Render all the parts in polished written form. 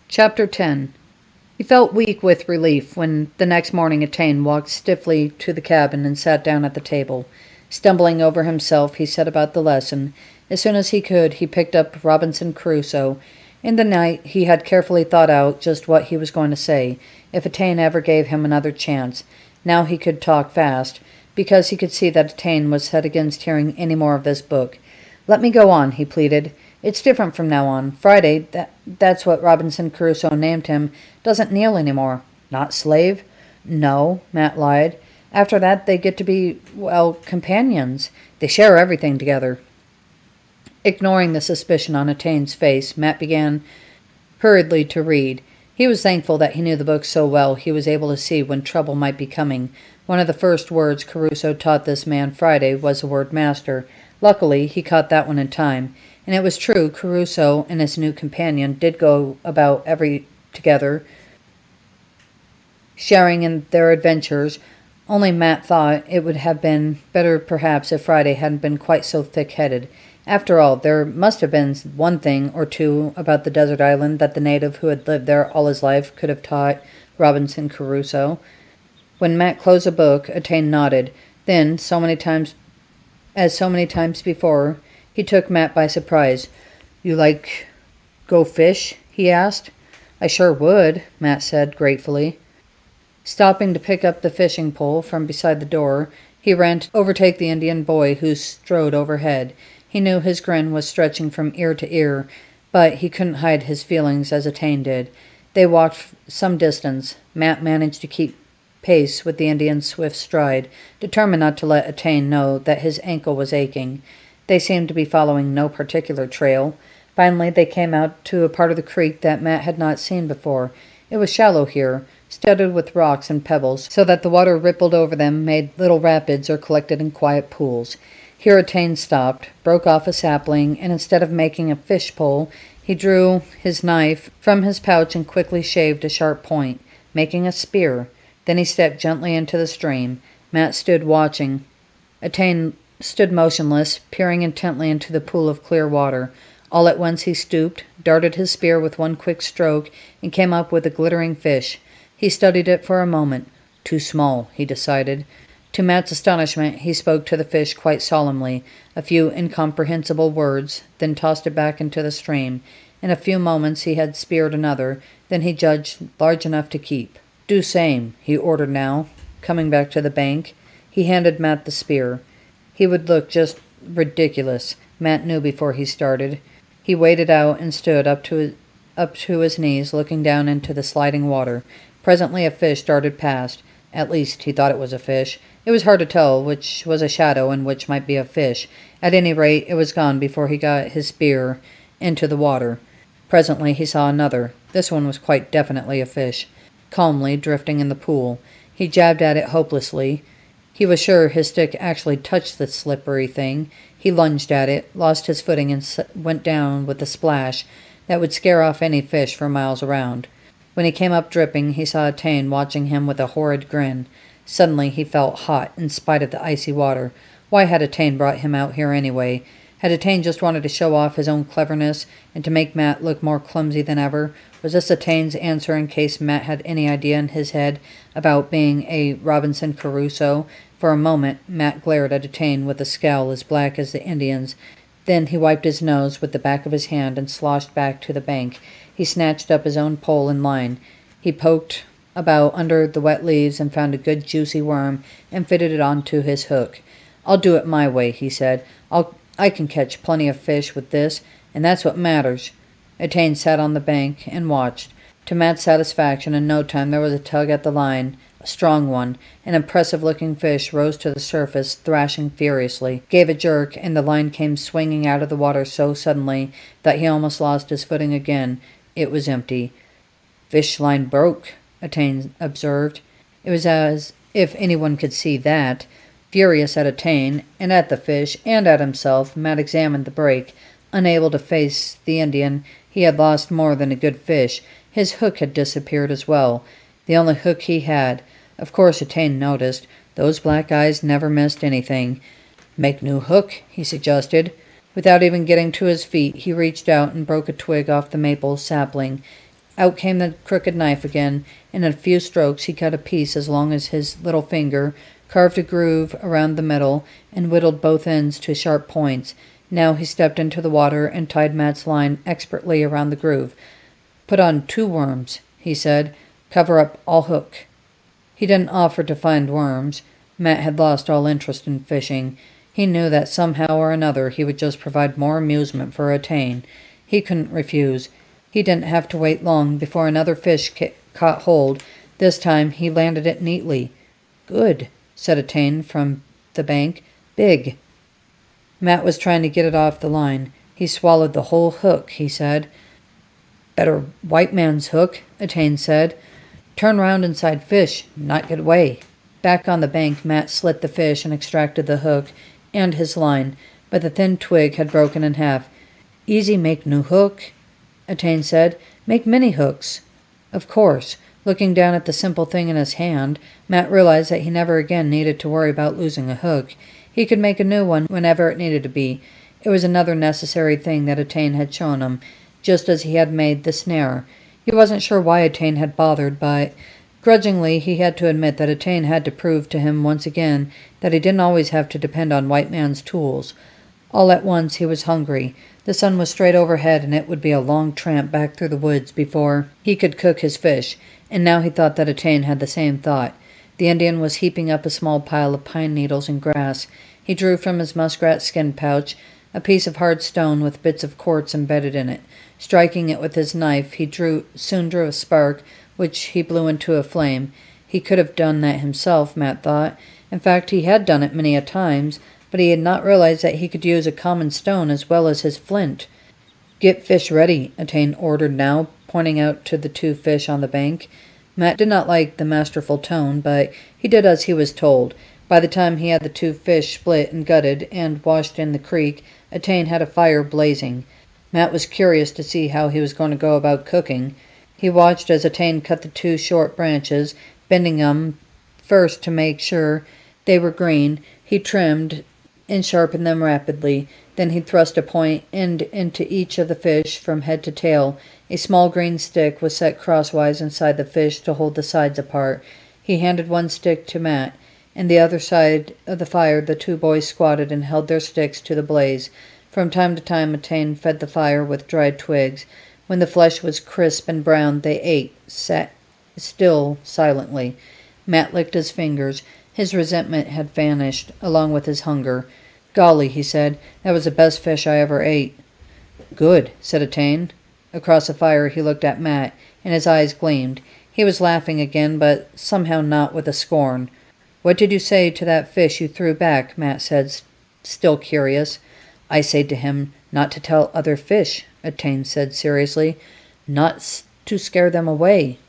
Chapter 10. He felt weak with relief when the next morning Attain walked stiffly to the cabin and sat down at the table. Stumbling over himself, he set about the lesson. As soon as he could, he picked up Robinson Crusoe. In the night, he had carefully thought out just what he was going to say, if Attain ever gave him another chance. Now he could talk fast, because he could see that Attain was set against hearing any more of this book. "Let me go on," he pleaded. "It's different from now on. Friday, that's what Robinson Crusoe named him, doesn't kneel any more." "Not slave?" "No," Matt lied. "After that they get to be, well, companions. They share everything together." Ignoring the suspicion on Attain's face, Matt began hurriedly to read. He was thankful that he knew the book so well he was able to see when trouble might be coming. One of the first words Crusoe taught this man Friday was the word master. Luckily, he caught that one in time. And it was true, Crusoe and his new companion did go about together, sharing in their adventures. Only Matt thought it would have been better perhaps if Friday hadn't been quite so thick-headed. After all, there must have been one thing or two about the desert island that the native who had lived there all his life could have taught Robinson Crusoe. When Matt closed a book, Attain nodded. Then, so many times before, he took Matt by surprise. "You go fish?" he asked. "I sure would," Matt said gratefully. Stopping to pick up the fishing pole from beside the door, he ran to overtake the Indian boy who strode overhead. He knew his grin was stretching from ear to ear, but he couldn't hide his feelings as Attain did. They walked some distance. Matt managed to keep pace with the Indian's swift stride, determined not to let Attain know that his ankle was aching. They seemed to be following no particular trail. Finally, they came out to a part of the creek that Matt had not seen before. It was shallow here, studded with rocks and pebbles, so that the water rippled over them, made little rapids, or collected in quiet pools. Here Attain stopped, broke off a sapling, and instead of making a fish pole, he drew his knife from his pouch and quickly shaved a sharp point, making a spear. Then he stepped gently into the stream. Matt stood watching. Attain stood motionless, peering intently into the pool of clear water. All at once he stooped, darted his spear with one quick stroke, and came up with a glittering fish. He studied it for a moment. Too small, he decided. To Matt's astonishment, he spoke to the fish quite solemnly, a few incomprehensible words, then tossed it back into the stream. In a few moments he had speared another, then he judged large enough to keep. "Do same," he ordered now, coming back to the bank. He handed Matt the spear. He would look just ridiculous, Matt knew before he started. He waded out and stood up to his knees, looking down into the sliding water. Presently a fish darted past. At least, he thought it was a fish. It was hard to tell which was a shadow and which might be a fish. At any rate, it was gone before he got his spear into the water. Presently he saw another. This one was quite definitely a fish, calmly drifting in the pool. He jabbed at it hopelessly. He was sure his stick actually touched the slippery thing. He lunged at it, lost his footing, and went down with a splash that would scare off any fish for miles around. When he came up dripping, he saw Attain watching him with a horrid grin. Suddenly he felt hot in spite of the icy water. Why had Attain brought him out here anyway? Had Attain just wanted to show off his own cleverness and to make Matt look more clumsy than ever? Was this Attain's answer in case Matt had any idea in his head about being a Robinson Crusoe? For a moment Matt glared at Attain with a scowl as black as the Indian's. Then he wiped his nose with the back of his hand and sloshed back to the bank. He snatched up his own pole and line. He poked about under the wet leaves and found a good juicy worm and fitted it onto his hook. "I'll do it my way," he said. I can catch plenty of fish with this, and that's what matters." Attain sat on the bank and watched. To Matt's satisfaction, in no time there was a tug at the line, a strong one. An impressive-looking fish rose to the surface, thrashing furiously, gave a jerk, and the line came swinging out of the water so suddenly that he almost lost his footing again. It was empty. "Fish line broke," Attain observed. It was as if anyone could see that. Furious at Attain, and at the fish, and at himself, Matt examined the break. Unable to face the Indian, he had lost more than a good fish. His hook had disappeared as well. The only hook he had. Of course Attain noticed. Those black eyes never missed anything. "Make new hook," he suggested. Without even getting to his feet, he reached out and broke a twig off the maple sapling. Out came the crooked knife again, and in a few strokes he cut a piece as long as his little finger, carved a groove around the middle, and whittled both ends to sharp points. Now he stepped into the water and tied Matt's line expertly around the groove. "Put on 2 worms," he said. "Cover up all hook." He didn't offer to find worms. Matt had lost all interest in fishing. He knew that somehow or another he would just provide more amusement for Attain. He couldn't refuse. He didn't have to wait long before another fish caught hold. This time he landed it neatly. "Good," said Attain from the bank. "Big." Matt was trying to get it off the line. "He swallowed the whole hook," he said. "Better white man's hook," Attain said. "Turn round inside fish, not get away." Back on the bank, Matt slit the fish and extracted the hook and his line, but the thin twig had broken in half. "Easy make new hook," Attain said. "Make many hooks." Of course. Looking down at the simple thing in his hand, Matt realized that he never again needed to worry about losing a hook. He could make a new one whenever it needed to be. It was another necessary thing that Attain had shown him, just as he had made the snare. He wasn't sure why Attain had bothered, but grudgingly he had to admit that Attain had to prove to him once again that he didn't always have to depend on white man's tools. All at once he was hungry. The sun was straight overhead, and it would be a long tramp back through the woods before he could cook his fish, and now he thought that Attain had the same thought. The Indian was heaping up a small pile of pine needles and grass. He drew from his muskrat skin pouch a piece of hard stone with bits of quartz embedded in it. Striking it with his knife, he soon drew a spark, which he blew into a flame. He could have done that himself, Matt thought. In fact, he had done it many a times, but he had not realized that he could use a common stone as well as his flint. "Get fish ready," Attain ordered now, pointing out to the 2 fish on the bank. Matt did not like the masterful tone, but he did as he was told. By the time he had the 2 fish split and gutted and washed in the creek, Attain had a fire blazing. Matt was curious to see how he was going to go about cooking. He watched as Attain cut the 2 short branches, bending them first to make sure they were green. He trimmed and sharpened them rapidly. Then he thrust a point end into each of the fish from head to tail. A small green stick was set crosswise inside the fish to hold the sides apart. He handed one stick to Matt. On the other side of the fire, the 2 boys squatted and held their sticks to the blaze. From time to time, Attain fed the fire with dried twigs. When the flesh was crisp and brown, they ate, sat still silently. Matt licked his fingers. His resentment had vanished, along with his hunger. "Golly," he said, "that was the best fish I ever ate." "Good," said Attain. Across the fire he looked at Matt, and his eyes gleamed. He was laughing again, but somehow not with a scorn. "What did you say to that fish you threw back?" Matt said, still curious. "I said to him not to tell other fish," Attain said seriously. "Not to scare them away."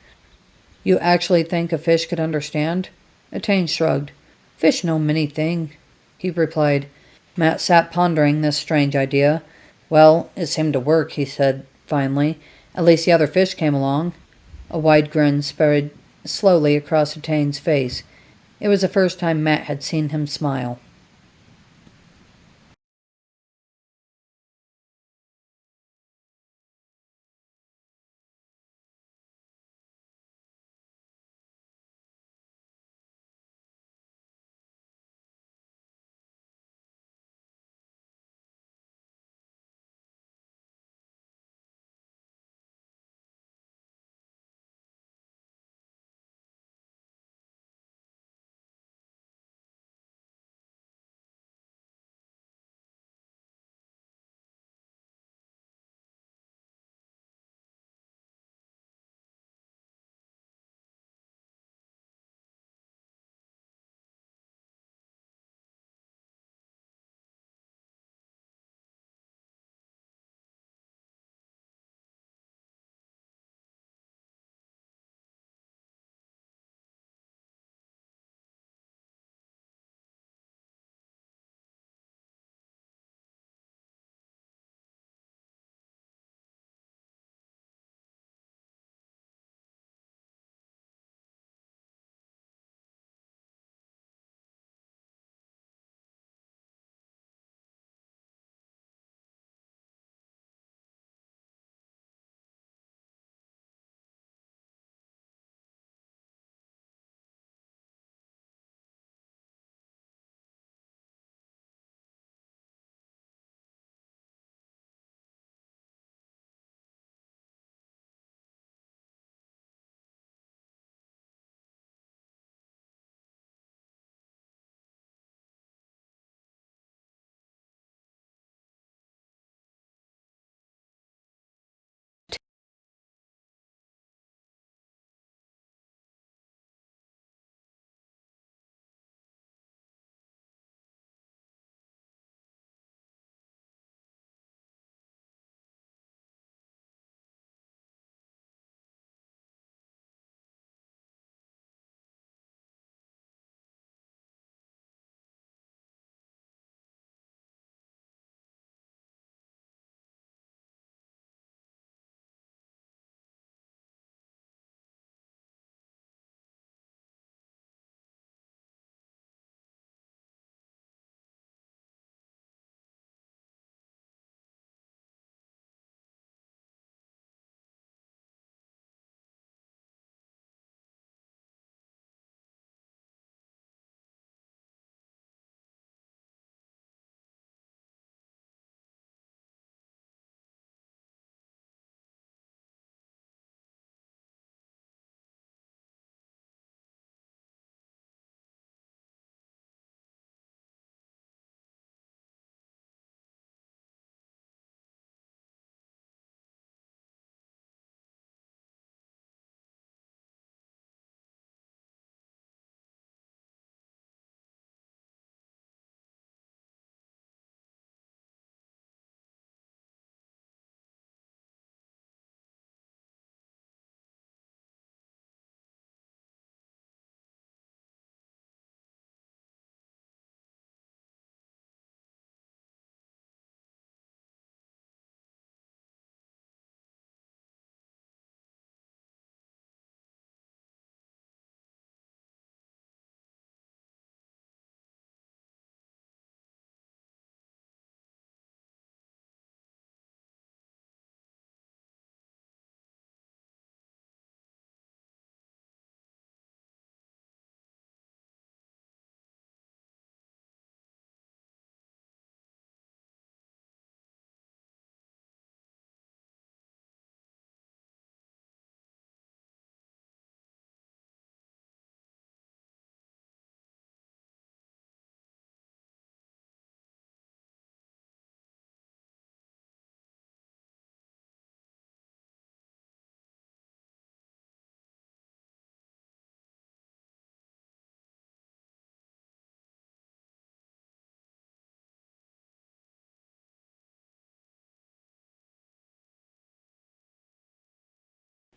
"You actually think a fish could understand?" Attain shrugged. "Fish know many thing," he replied. Matt sat pondering this strange idea. "Well, it seemed to work," he said finally. "At least the other fish came along." A wide grin spread slowly across Attain's face. It was the first time Matt had seen him smile.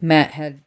Matt had